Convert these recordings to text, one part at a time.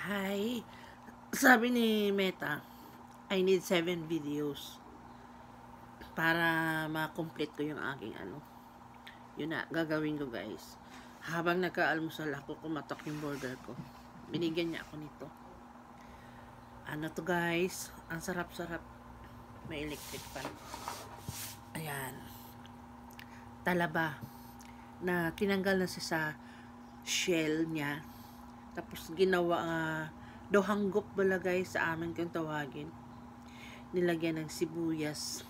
Hi. Sabi ni Meta, I need 7 videos para ma-complete ko yung aking Yun na, gagawin ko guys. Habang nagka-almusal ako, kumatok yung border ko. Binigyan niya ako nito. Ano to guys? Ang sarap-sarap. May electric fan. Ayan. Talaba. Na tinanggal na siya sa shell niya. Tapos ginawa dohanggop bala guys sa amin kung tawagin. Nilagyan ng sibuyas,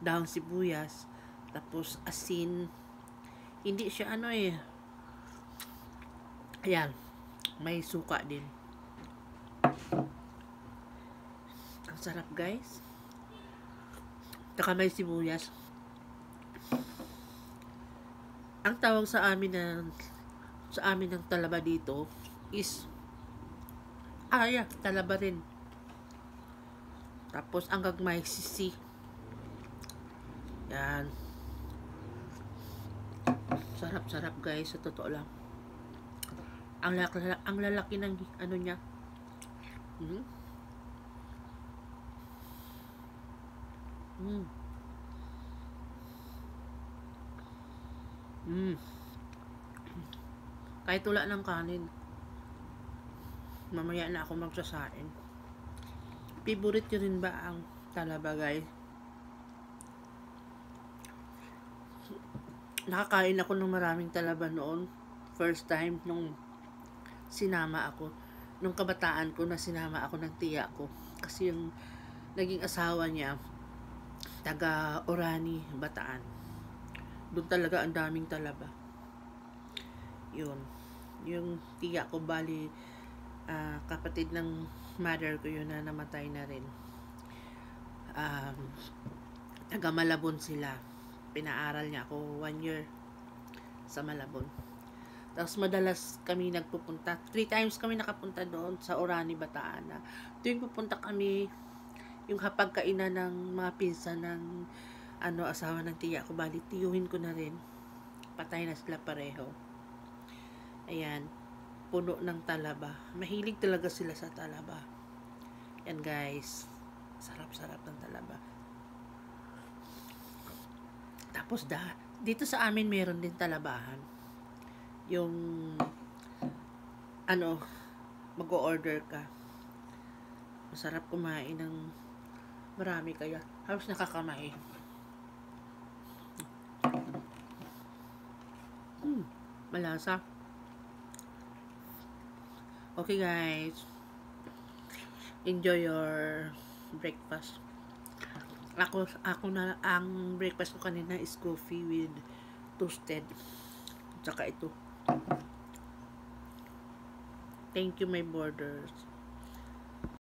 dahong sibuyas, tapos asin. Hindi siya ayan, may suka din. Ang sarap guys. Saka may sibuyas. Ang tawag sa amin ng talaba dito is talaba rin. Tapos ang gagmay sisi. Yan. Sarap-sarap guys, sa totoo lang. Ang lalaki ng niya. Kahit wala ng kanin. Mamaya na ako magsasain. Favorite nyo rin ba ang talaba guys? Nakakain ako ng maraming talaba noon. First time nung sinama ako. Nung kabataan ko na sinama ako ng tiya ko. Kasi yung naging asawa niya, taga Orani, Bataan. Doon talaga ang daming talaba. Yun. Yung tiya ko, bali, kapatid ng mother ko yun na namatay na rin. Taga Malabon sila. Pinaaral niya ako 1 year sa Malabon. Tapos madalas kami nagpupunta. 3 times kami nakapunta doon sa Orani, Bataan. Tuwing pupunta kami, yung hapagkainan ng mga pinsan ng asawa ng tiya ko, bali tiyuhin ko na rin. Patay na sila pareho. Ayan, puno ng talaba. Mahilig talaga sila sa talaba. Yan guys, sarap-sarap ng talaba. Tapos dito sa amin meron din talabahan. Yung mag-o-order ka. Masarap kumain ng marami kaya halos nakakamay. Malasa. Okay guys, enjoy your breakfast. Ako na ang breakfast ko kanina is coffee with toasted. Tsaka ito. Thank you my borders.